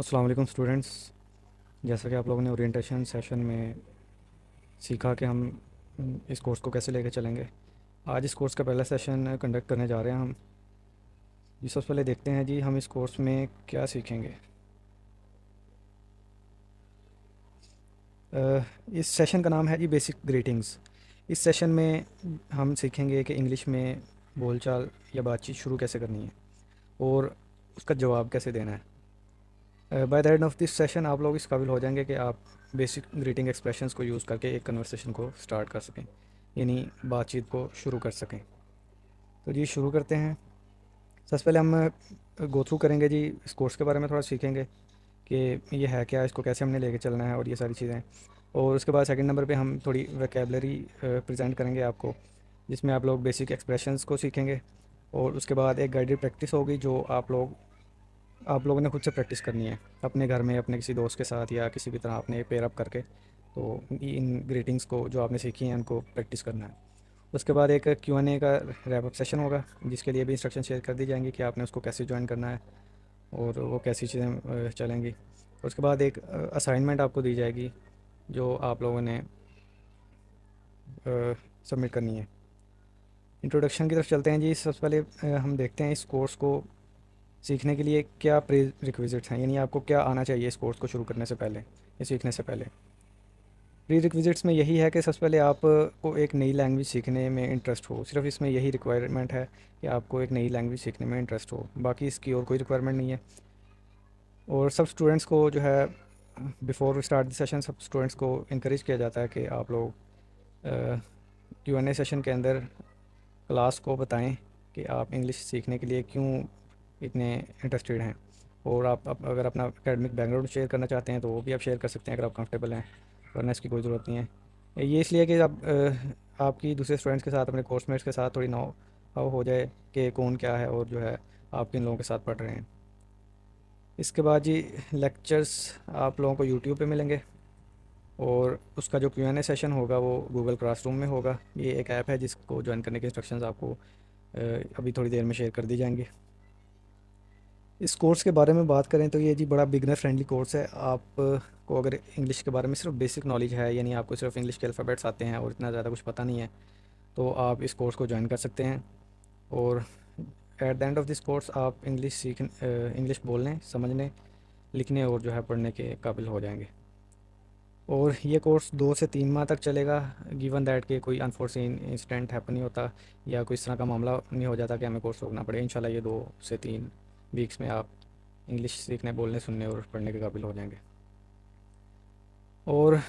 अस्सलाम वालेकुम स्टूडेंट्स। जैसा कि आप लोगों ने ओरिएंटेशन सेशन में सीखा कि हम इस कोर्स को कैसे लेके चलेंगे। आज इस कोर्स का पहला सेशन कंडक्ट करने जा रहे हैं हम। जी सबसे पहले देखते हैं जी हम इस कोर्स में क्या सीखेंगे। इस सेशन का नाम है जी बेसिक ग्रीटिंग्स। इस सेशन में हम सीखेंगे कि इंग्लिश में बोलचाल या बातचीत शुरू कैसे करनी है और उसका जवाब कैसे देना है। By the end of this session आप लोग इस काबिल हो जाएंगे कि आप बेसिक ग्रीटिंग एक्सप्रेशंस को यूज़ करके एक कन्वर्सेशन को स्टार्ट कर सकें, यानी बातचीत को शुरू कर सकें। तो जी शुरू करते हैं। सबसे पहले हम गो थ्रू करेंगे जी, इस कोर्स के बारे में थोड़ा सीखेंगे कि ये है क्या, इसको कैसे हमने लेके चलना है और ये सारी चीज़ें। और उसके बाद सेकंड नंबर पे हम थोड़ी वोकेबलरी प्रेजेंट करेंगे आपको, जिसमें आप लोग बेसिक एक्सप्रेशंस को सीखेंगे। और उसके बाद एक गाइडेड प्रैक्टिस होगी जो आप लोगों ने खुद से प्रैक्टिस करनी है अपने घर में, अपने किसी दोस्त के साथ या किसी भी तरह आपने पेयर अप करके। तो इन ग्रीटिंग्स को जो आपने सीखी हैं उनको प्रैक्टिस करना है। उसके बाद एक Q&A का रैप अप सेशन होगा, जिसके लिए भी इंस्ट्रक्शन शेयर कर दी जाएंगी कि आपने उसको कैसे ज्वाइन करना है और वो कैसी चीज़ें चलेंगी। उसके बाद एक असाइनमेंट आपको दी जाएगी जो आप लोगों ने सबमिट करनी है। इंट्रोडक्शन की तरफ चलते हैं जी। सबसे पहले हम देखते हैं इस कोर्स को सीखने के लिए क्या प्री रिक्विजिट्स हैं, यानी आपको क्या आना चाहिए इस कोर्स को शुरू करने से पहले या सीखने से पहले। प्री रिक्विजिट्स में यही है कि सबसे पहले आपको एक नई लैंग्वेज सीखने में इंटरेस्ट हो। सिर्फ इसमें यही रिक्वायरमेंट है कि आपको एक नई लैंग्वेज सीखने में इंटरेस्ट हो, बाकी इसकी और कोई रिक्वायरमेंट नहीं है। और सब स्टूडेंट्स को जो है बिफोर स्टार्ट द सेशन सब स्टूडेंट्स को इनक्रेज किया जाता है कि आप लोग Q&A सेशन के अंदर क्लास को बताएं कि आप इंग्लिश सीखने के लिए क्यों इतने इंटरेस्टेड हैं। और आप अगर अपना एकेडमिक बैकग्राउंड शेयर करना चाहते हैं तो वो भी आप शेयर कर सकते हैं अगर आप कंफर्टेबल हैं, वरना इसकी कोई ज़रूरत नहीं है। ये इसलिए कि आप आपकी दूसरे स्टूडेंट्स के साथ, अपने कोर्समेट्स के साथ थोड़ी नो हाउ हो जाए कि कौन क्या है और जो है आप किन लोगों के साथ पढ़ रहे हैं। इसके बाद जी लेक्चर्स आप लोगों को यूट्यूब पे मिलेंगे और उसका जो Q&A सेशन होगा वो गूगल क्लासरूम में होगा। ये एक ऐप है जिसको ज्वाइन करने के इंस्ट्रक्शंस आपको अभी थोड़ी देर में शेयर कर दी जाएंगी। इस कोर्स के बारे में बात करें तो ये जी बड़ा बिगनर फ्रेंडली कोर्स है। आप को अगर इंग्लिश के बारे में सिर्फ बेसिक नॉलेज है, यानी आपको सिर्फ इंग्लिश के अल्फ़ाबेट्स आते हैं और इतना ज़्यादा कुछ पता नहीं है, तो आप इस कोर्स को ज्वाइन कर सकते हैं। और at the end of this course आप इंग्लिश बोलने, समझने, लिखने और जो है पढ़ने के काबिल हो जाएंगे। और ये कोर्स 2 से 3 माह तक चलेगा, गिवन दैट कि कोई अनफोर्सीन इंसिडेंट हैपन नहीं होता या कोई इस तरह का मामला नहीं हो जाता कि हमें कोर्स रोकना पड़े। इंशाल्लाह ये 2 से 3 वीक्स में आप इंग्लिश सीखने, बोलने, सुनने और पढ़ने के काबिल हो जाएंगे। और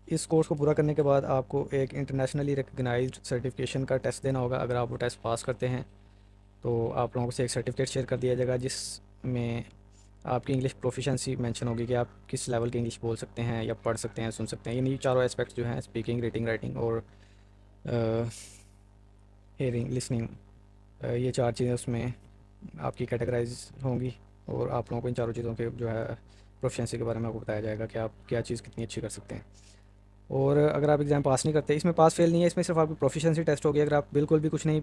इस कोर्स को पूरा करने के बाद आपको एक इंटरनेशनली रिकग्नाइज्ड सर्टिफिकेशन का टेस्ट देना होगा। अगर आप वो टेस्ट पास करते हैं तो आप लोगों से एक सर्टिफिकेट शेयर कर दिया जाएगा जिसमें आपकी इंग्लिश प्रोफिशेंसी मेंशन होगी कि आप किस लेवल की इंग्लिश बोल सकते हैं या पढ़ सकते हैं, सुन सकते हैं। यानी ये चारों एस्पेक्ट्स जो हैं, स्पीकिंग, रीडिंग, राइटिंग और हेयरिंग, लिसनिंग, ये 4 चीज़ें उसमें आपकी कैटेगराइज होंगी। और आप लोगों को इन चारों चीज़ों के जो है प्रोफिशेंसी के बारे में आपको बताया जाएगा कि आप क्या चीज़ कितनी अच्छी कर सकते हैं। और अगर आप एग्ज़ाम पास नहीं करते, इसमें पास फेल नहीं है, इसमें सिर्फ आपकी प्रोफिशेंसी टेस्ट होगी। अगर आप बिल्कुल भी कुछ नहीं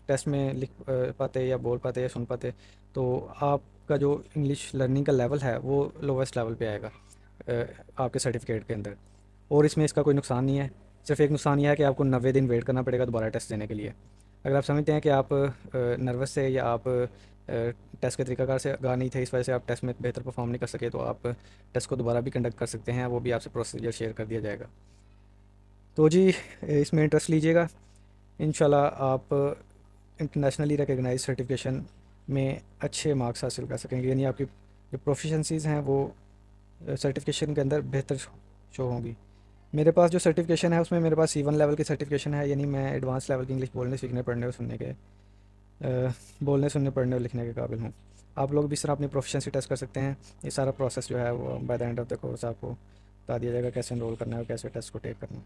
टेस्ट में लिख पाते या बोल पाते या सुन पाते, तो आपका जो इंग्लिश लर्निंग का लेवल है वो लोवेस्ट लेवल पे आएगा आपके सर्टिफिकेट के अंदर। और इसमें इसका कोई नुकसान नहीं है। सिर्फ एक नुकसान यह है कि आपको 90 दिन वेट करना पड़ेगा दोबारा टेस्ट देने के लिए। अगर आप समझते हैं कि आप नर्वस थे या आप टेस्ट के तरीकाकार से आगाह नहीं थे, इस वजह से आप टेस्ट में बेहतर परफॉर्म नहीं कर सके, तो आप टेस्ट को दोबारा भी कंडक्ट कर सकते हैं। वो भी आपसे प्रोसीजर शेयर कर दिया जाएगा। तो जी इसमें इंटरेस्ट लीजिएगा। इंशाल्लाह आप इंटरनेशनली रिकग्नाइज सर्टिफिकेशन में अच्छे मार्क्स हासिल कर सकेंगे, यानी आपकी जो प्रोफिशेंसीज़ हैं वो सर्टिफिकेशन के अंदर बेहतर शो होंगी। मेरे पास जो सर्टिफिकेशन है उसमें मेरे पास C1 लेवल की सर्टिफिकेशन है, यानी मैं एडवांस लेवल की इंग्लिश बोलने, सीखने, पढ़ने और सुनने के बोलने, सुनने, पढ़ने और लिखने के काबिल हूँ। आप लोग भी इस तरह अपनी प्रोफिशेंसी टेस्ट कर सकते हैं। ये सारा प्रोसेस जो है वो by the end of the course आपको बता दिया जाएगा कैसे एनरोल करना है और कैसे टेस्ट को टेक करना है।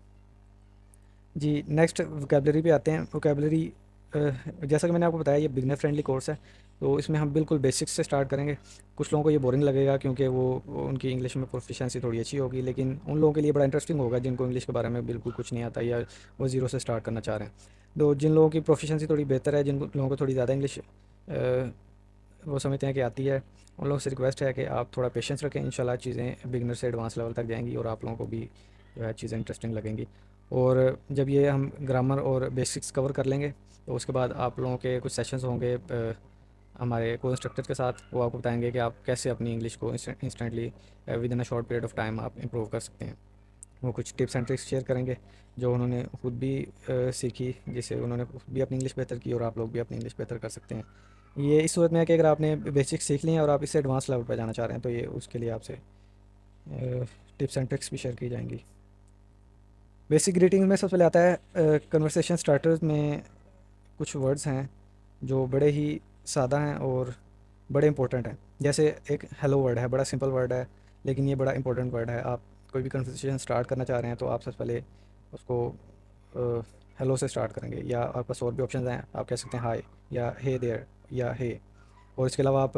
जी नेक्स्ट वोकेबलरी पे आते हैं। वोकेबलरी जैसा कि मैंने आपको बताया ये बिगनर फ्रेंडली कोर्स है, तो इसमें हम बिल्कुल बेसिक्स से स्टार्ट करेंगे। कुछ लोगों को ये बोरिंग लगेगा क्योंकि वो उनकी इंग्लिश में प्रोफिशिएंसी थोड़ी अच्छी होगी, लेकिन उन लोगों के लिए बड़ा इंटरेस्टिंग होगा जिनको इंग्लिश के बारे में बिल्कुल कुछ नहीं आता या वो ज़ीरो से स्टार्ट करना चाह रहे हैं। तो जिन लोगों की प्रोफिशिएंसी थोड़ी बेहतर है, जिन लोगों को थोड़ी ज़्यादा इंग्लिश वो समझते हैं कि आती है, उन लोगों से रिक्वेस्ट है कि आप थोड़ा पेशेंस रखें, इंशाल्लाह चीज़ें बिगिनर से एडवांस लेवल तक जाएंगी और आप लोगों को भी जो है चीज़ें इंटरेस्टिंग लगेंगी। और जब ये हम ग्रामर और बेसिक्स कवर कर लेंगे तो उसके बाद आप लोगों के कुछ सेशंस होंगे हमारे को इंस्ट्रक्टर के साथ, वो आपको बताएंगे कि आप कैसे अपनी इंग्लिश को instantly with in a short period of time आप इम्प्रूव कर सकते हैं। वो कुछ टिप्स एंड ट्रिक्स शेयर करेंगे जो उन्होंने खुद भी सीखी, जिससे उन्होंने खुद भी अपनी इंग्लिश बेहतर की और आप लोग भी अपनी इंग्लिश बेहतर कर सकते हैं। ये इस सूरत में है कि अगर आपने बेसिक्स सीख लिए हैं और आप इससे एडवांस लेवल पर जाना चाह रहे हैं तो ये उसके लिए आपसे टिप्स एंड ट्रिक्स भी शेयर की जाएंगी। बेसिक ग्रीटिंग में सबसे पहले आता है कन्वर्सेशन स्टार्टर्स में कुछ वर्ड्स हैं जो बड़े ही सादा हैं और बड़े इंपॉर्टेंट हैं। जैसे एक हेलो वर्ड है, बड़ा सिंपल वर्ड है लेकिन ये बड़ा इंपॉर्टेंट वर्ड है। आप कोई भी कन्वर्सेशन स्टार्ट करना चाह रहे हैं तो आप सबसे पहले उसको हेलो से स्टार्ट करेंगे, या आपके पास और भी ऑप्शन हैं, आप कह सकते हैं हाय या हे देयर या हे। और इसके अलावा आप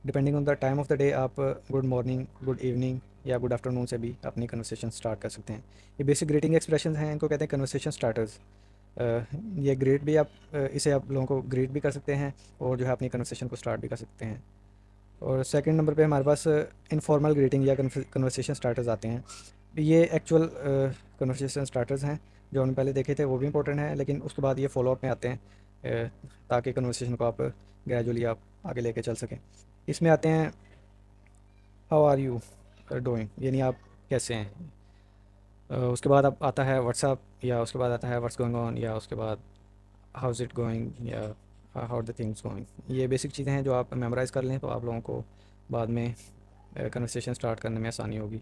depending on the time of the day आप गुड मॉर्निंग, गुड इवनिंग या गुड आफ्टरनून से भी अपनी कन्वर्सेशन स्टार्ट कर सकते हैं। ये बेसिक ग्रीटिंग एक्सप्रेशन हैं, इनको कहते हैं कन्वर्सेशन स्टार्टर्स। ये ग्रेट भी आप इसे आप लोगों को ग्रीट भी कर सकते हैं और जो है अपनी कन्वर्सेशन को स्टार्ट भी कर सकते हैं। और सेकंड नंबर पे हमारे पास इनफॉर्मल ग्रीटिंग या कन्वर्सेशन स्टार्टर्स आते हैं। ये एक्चुअल कन्वर्सेशन स्टार्टर्स हैं जो हमने पहले देखे थे, वो भी इंपॉर्टेंट हैं, लेकिन उसके बाद ये फॉलोअप में आते हैं ताकि कन्वर्सेशन को आप ग्रेजुअली आप आगे लेके चल सकें। इसमें आते हैं हाउ आर यू डूइंग, यानी आप कैसे हैं। उसके बाद अब आता है व्हाट्सअप, या उसके बाद आता है व्हाट्स गोइंग ऑन, या उसके बाद हाउज़ इट गोइंग, या हाउ द थिंग्स गोइंग। ये बेसिक चीज़ें हैं जो आप मेमोराइज़ कर लें तो आप लोगों को बाद में कन्वर्सेशन स्टार्ट करने में आसानी होगी।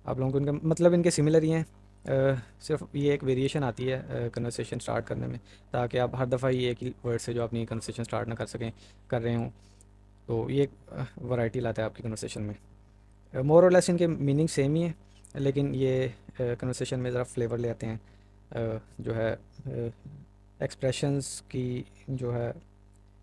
आप लोगों को इनका मतलब इनके सिमिलर ही हैं, सिर्फ ये एक वेरिएशन आती है कन्वर्सेशन स्टार्ट करने में, ताकि आप हर दफ़ा ही एक ही वर्ड से जो अपनी कन्वर्सेशन स्टार्ट ना कर सकें, कर रहे हों। तो ये एक वैरायटी लाता है आपकी कन्वर्सेशन में। मोर और लेस इनके मीनिंग सेम ही है, लेकिन ये कन्वर्सेशन में ज़रा फ्लेवर ले आते हैं। जो है एक्सप्रेशंस की जो है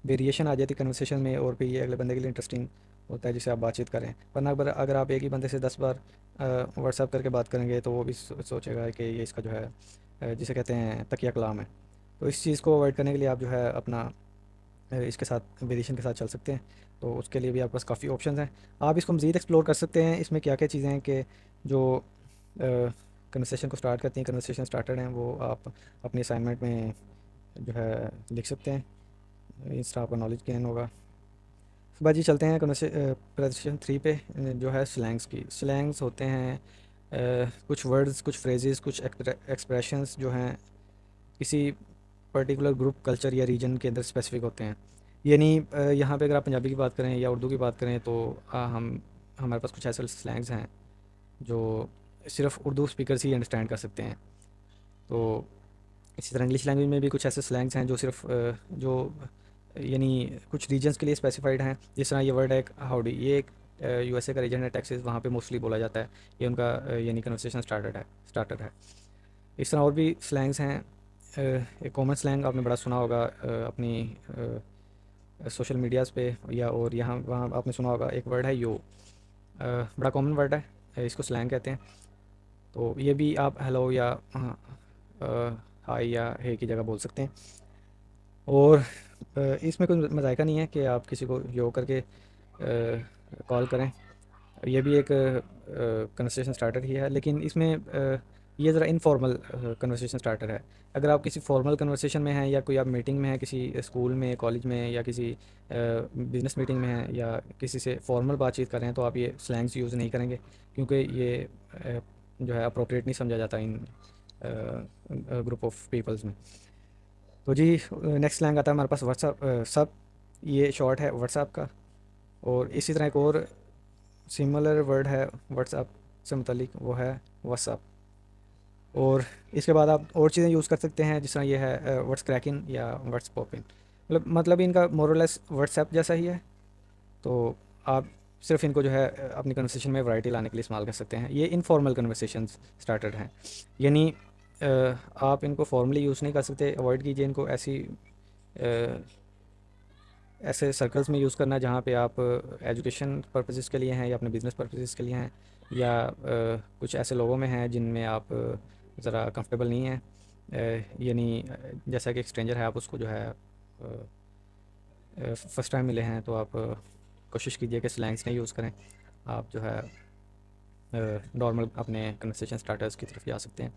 वेरिएशन आ जाती है कन्वर्सेशन में, और फिर ये अगले बंदे के लिए इंटरेस्टिंग होता है जिसे आप बातचीत करें। वरना अगर आप एक ही बंदे से 10 बार व्हाट्सएप करके बात करेंगे तो वो भी सोचेगा कि ये इसका जो है जिसे कहते हैं तकिया कलाम है। तो इस चीज़ को अवॉइड करने के लिए आप जो है अपना इसके साथ वेरिएशन के साथ चल सकते हैं। तो उसके लिए भी आपके पास काफ़ी ऑप्शन हैं, आप इसको मज़ीद एक्सप्लोर कर सकते हैं। इसमें क्या क्या चीज़ें हैं कि जो कन्वर्सेशन को स्टार्ट करती हैं, कन्वर्सेशन स्टार्टर हैं, वो आप अपनी असाइनमेंट में जो है लिख सकते हैं, इस तरह आपका नॉलेज गेन होगा। बात जी चलते हैं प्रेजेंटेशन 3 पे, जो है स्लैंग्स की। स्लैंग्स होते हैं कुछ वर्ड्स, कुछ फ्रेजेस, कुछ एक्सप्रेशंस जो हैं किसी पर्टिकुलर ग्रुप, कल्चर या रीजन के अंदर स्पेसिफिक होते हैं। यानी यहाँ पे अगर आप पंजाबी की बात करें या उर्दू की बात करें तो हम हमारे पास कुछ ऐसे स्लैंग्स हैं जो सिर्फ उर्दू स्पीकर्स ही अंडरस्टैंड कर सकते हैं। तो इसी तरह इंग्लिश लैंग्वेज में भी कुछ ऐसे स्लैंग्स हैं जो सिर्फ जो यानी कुछ रीजन्स के लिए स्पेसिफाइड हैं। जिस तरह ये वर्ड है हाउडी, ये एक यूएसए का रीजन है टेक्सास, वहाँ पे मोस्टली बोला जाता है। ये उनका यानी कन्वर्सेशन स्टार्टर है। इस तरह और भी स्लैंग्स हैं। एक कॉमन स्लैंग आपने बड़ा सुना होगा अपनी सोशल मीडियाज़ पे या और यहाँ वहाँ आपने सुना होगा, एक वर्ड है यो। बड़ा कॉमन वर्ड है, इसको स्लैंग कहते हैं। तो ये भी आप हेलो या हाय या हे की जगह बोल सकते हैं। और इसमें कोई मज़ायका नहीं है कि आप किसी को यो करके कॉल करें, ये भी एक कन्वर्सेशन स्टार्टर ही है, लेकिन इसमें ये ज़रा इनफॉर्मल कन्वर्सेशन स्टार्टर है। अगर आप किसी फॉर्मल कन्वर्सेशन में हैं या कोई आप मीटिंग में हैं, किसी स्कूल में, कॉलेज में, या किसी बिजनेस मीटिंग में हैं, या किसी से फॉर्मल बातचीत कर रहे हैं, तो आप ये स्लैंग्स यूज़ नहीं करेंगे, क्योंकि ये जो है अप्रोप्रिएट नहीं समझा जाता इन ग्रुप ऑफ पीपल्स में। तो जी नेक्स्ट स्लैंग आता है हमारे पास व्हाट्सअप सब, ये शॉर्ट है व्हाट्सअप का। और इसी तरह एक और सिमिलर वर्ड है व्हाट्सअप से मुतलिक, वो है व्हाट्सअप। और इसके बाद आप और चीज़ें यूज़ कर सकते हैं, जिस तरह ये है व्हाट्स क्रैकिंग या व्हाट्स पॉपिंग। मतलब इनका मोर और लेस व्हाट्सएप जैसा ही है। तो आप सिर्फ इनको जो है अपनी कन्वर्सेशन में वैरायटी लाने के लिए इस्तेमाल कर सकते हैं। ये इनफॉर्मल कन्वर्सेशन स्टार्टर हैं, यानी आप इनको फॉर्मली यूज़ नहीं कर सकते, अवॉइड कीजिए इनको। ऐसे सर्कल्स में यूज़ करना जहाँ पे आप एजुकेशन पर्पसेस के लिए हैं या अपने बिज़नेस पर्पसेस के लिए हैं, या कुछ ऐसे लोगों में हैं जिनमें आप ज़रा कंफर्टेबल नहीं हैं। यानी जैसा कि एक स्ट्रेंजर है, आप उसको जो है फ़र्स्ट टाइम मिले हैं तो आप कोशिश कीजिए कि स्लैंग्स नहीं यूज़ करें। आप जो है नॉर्मल अपने कन्वर्सेशन स्टार्टर्स की तरफ जा सकते हैं।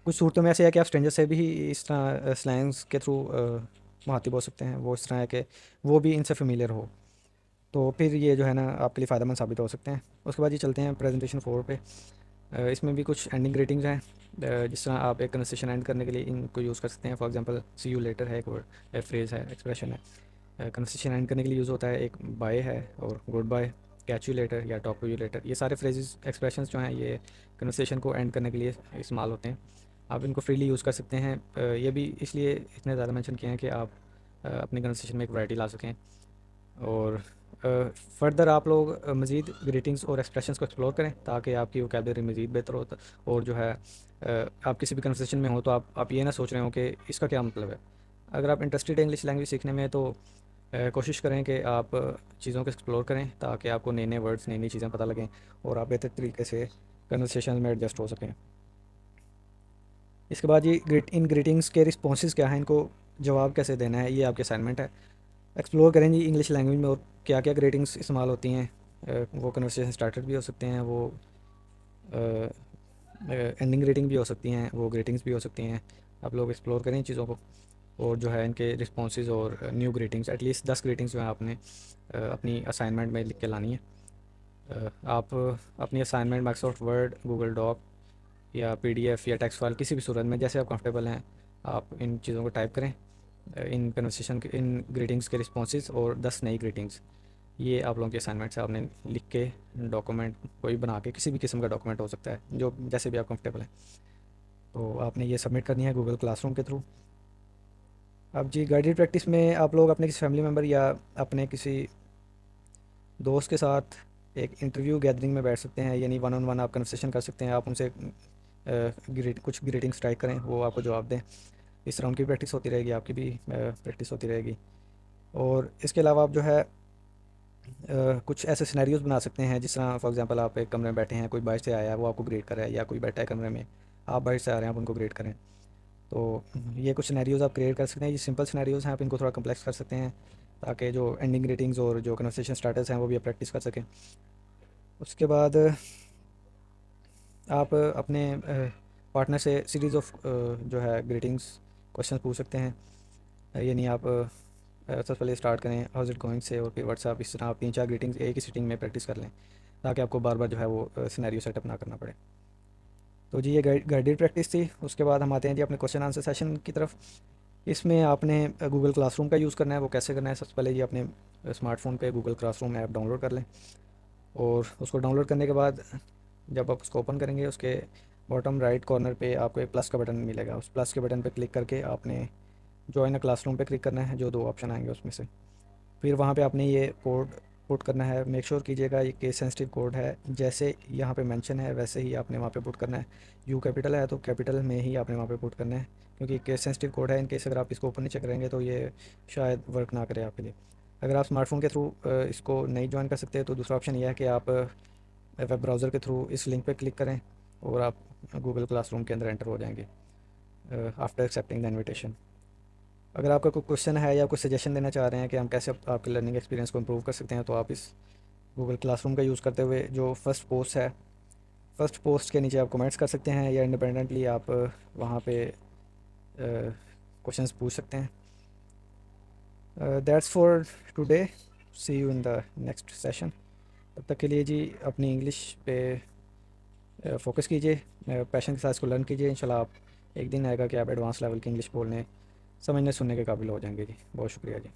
कुछ सूरतों में ऐसे है कि आप स्ट्रेंजर से भी इस तरह स्लैंग्स के थ्रू मुखातिब हो सकते हैं। वो इस तरह है कि वो भी इनसे फ़ेमिलियर हो, तो फिर ये जो है ना आपके लिए फ़ायदेमंद साबित हो सकते हैं। उसके बाद ये चलते हैं प्रेजेंटेशन 4 पे। इसमें भी कुछ एंडिंग ग्रीटिंग्स हैं। जिस तरह आप एक कन्वर्सेशन एंड करने के लिए इनको यूज़ कर सकते हैं। For example see you later है, एक वर्ड फ्रेज़ है, एक्सप्रेशन है। कन्वर्सेशन एंड करने के लिए यूज़ होता है। एक बाय है और good bye, catch you later या टॉक टू यू लेटर। ये सारे फ्रेजेस एक्सप्रेशंस जो हैं ये कन्वर्सेशन को एंड करने के लिए इस्तेमाल होते हैं। आप इनको फ्रीली यूज़ कर सकते हैं। ये भी इसलिए इतने ज़्यादा मेंशन किए हैं कि आप अपनी कन्वर्सेशन में एक वैरायटी ला सकें। और फर्दर आप लोग मज़ीद ग्रीटिंग्स और एक्सप्रेशंस को एक्सप्लोर करें ताकि आपकी वोकैबलरी मज़ीद बेहतर हो। और जो है आप किसी भी कन्वर्सेशन में हो तो आप ये ना सोच रहे हो कि इसका क्या मतलब है। अगर आप इंटरेस्टेड है इंग्लिश लैंग्वेज सीखने में तो कोशिश करें कि आप चीज़ों को एक्सप्लोर करें ताकि आपको नए नए वर्ड्स, नई नई चीज़ें पता लगें और आप बेहतर तरीके से कन्वर्सेशन में एडजस्ट हो सकें। इसके बाद ये इन ग्रीटिंग्स के रिस्पॉन्सेज क्या हैं, इनको जवाब कैसे देना है, ये आपकी असाइनमेंट है। एक्सप्लोर करें जी इंग्लिश लैंग्वेज में और क्या क्या ग्रीटिंग्स इस्तेमाल होती हैं। वो कन्वर्सेशन स्टार्टर भी हो सकते हैं, वो एंडिंग ग्रीटिंग भी हो सकती हैं, वो ग्रीटिंग्स भी हो सकती हैं। आप लोग एक्सप्लोर करें इन चीज़ों को और जो है इनके रिस्पॉन्सेज और न्यू ग्रीटिंग्स, एटलीस्ट 10 ग्रीटिंग्स जो है आपने अपनी असाइनमेंट में लिख के लानी है। आप अपनी assignment Microsoft Word, Google Doc या पीडीएफ या टेक्स्ट फाइल किसी भी सूरत में जैसे आप कंफर्टेबल हैं आप इन चीज़ों को टाइप करें। इन कन्वर्सेशन के इन ग्रीटिंग्स के रिस्पॉन्सेज और 10 नई ग्रीटिंग्स, ये आप लोगों की असाइनमेंट से आपने लिख के डॉक्यूमेंट कोई बना के, किसी भी किस्म का डॉक्यूमेंट हो सकता है जो जैसे भी आप कंफर्टेबल हैं, तो आपने ये सबमिट करनी है गूगल क्लासरूम के थ्रू। अब जी गाइडेड प्रैक्टिस में आप लोग अपने किसी फैमिली मेम्बर या अपने किसी दोस्त के साथ एक इंटरव्यू गैदरिंग में बैठ सकते हैं, यानी वन ऑन वन आप कन्वर्सेशन कर सकते हैं। आप उनसे कुछ ग्रीटिंग्स टाइप करें, वो आपको जवाब दें। इस तरह उनकी प्रैक्टिस होती रहेगी, आपकी भी प्रैक्टिस होती रहेगी। और इसके अलावा आप जो है कुछ ऐसे सिनेरियोज़ बना सकते हैं जिस तरह फॉर एग्जांपल आप एक कमरे में बैठे हैं, कोई बाहर से आया है वो आपको ग्रेड कर रहा है, या कोई बैठा है कमरे में, आप बाहर से आ रहे हैं, आप उनको ग्रेड करें। तो ये कुछ सिनेरियोज़ आप क्रिएट कर सकते हैं। ये सिंपल सिनेरियोज़ हैं, आप इनको थोड़ा कम्प्लेक्स कर सकते हैं ताकि जो एंडिंग ग्रीटिंग्स और जो कन्वर्सेशन स्टार्टर्स हैं वो भी आप प्रैक्टिस कर सकें। उसके बाद आप अपने पार्टनर से सीरीज़ ऑफ जो है ग्रीटिंग्स क्वेश्चन पूछ सकते हैं। यानी आप सबसे पहले स्टार्ट करें हाउस इट गोइंग से और फिर व्हाट्सअप, इस तरह आप 3-4 ग्रीटिंग्स एक ही सिटिंग में प्रैक्टिस कर लें ताकि आपको बार बार जो है वो सिनेरियो सेटअप ना करना पड़े। तो जी ये गाइडेड प्रैक्टिस थी। उसके बाद हम आते हैं जी अपने क्वेश्चन आंसर सेशन की तरफ। इसमें आपने गूगल क्लासरूम का यूज़ करना है। वो कैसे करना है, सबसे पहले ये अपने स्मार्टफोन पे गूगल क्लासरूम ऐप डाउनलोड कर लें और उसको डाउनलोड करने के बाद जब आप उसको ओपन करेंगे उसके बॉटम राइट कॉर्नर पे आपको एक प्लस का बटन मिलेगा। उस प्लस के बटन पे क्लिक करके आपने जॉइन अ क्लासरूम पे क्लिक करना है, जो 2 ऑप्शन आएंगे उसमें से। फिर वहाँ पे आपने ये कोड पुट करना है। मेक श्योर कीजिएगा ये केस सेंसिटिव कोड है, जैसे यहाँ पे मेंशन है वैसे ही आपने वहाँ पे पुट करना है। यू कैपिटल है तो कैपिटल में ही आपने वहाँ पे पुट करना है, क्योंकि केस सेंसिटिव कोड है। इन केस अगर आप इसको ऊपर नीचे करेंगे तो ये शायद वर्क ना करे आपके लिए। अगर आप स्मार्टफोन के थ्रू इसको नहीं ज्वाइन कर सकते तो दूसरा ऑप्शन ये है कि आप वेब ब्राउज़र के थ्रू इस लिंक पे क्लिक करें और आप गूगल क्लासरूम के अंदर एंटर हो जाएंगे आफ्टर एक्सेप्टिंग द इनविटेशन। अगर आपका कोई क्वेश्चन है या कोई सजेशन देना चाह रहे हैं कि हम कैसे आपके लर्निंग एक्सपीरियंस को इम्प्रूव कर सकते हैं, तो आप इस गूगल क्लासरूम का यूज़ करते हुए जो फर्स्ट पोस्ट है, फर्स्ट पोस्ट के नीचे आप कमेंट्स कर सकते हैं या इंडिपेंडेंटली आप वहाँ पे क्वेश्चंस पूछ सकते हैं। That's for today, see you in the next session. तब तक के लिए जी अपनी इंग्लिश पे फोकस कीजिए, पैशन के साथ इसको लर्न कीजिए। इंशाल्लाह आप एक दिन आएगा कि आप एडवांस लेवल की इंग्लिश बोलने, समझने, सुनने के काबिल हो जाएंगे जी। बहुत शुक्रिया जी।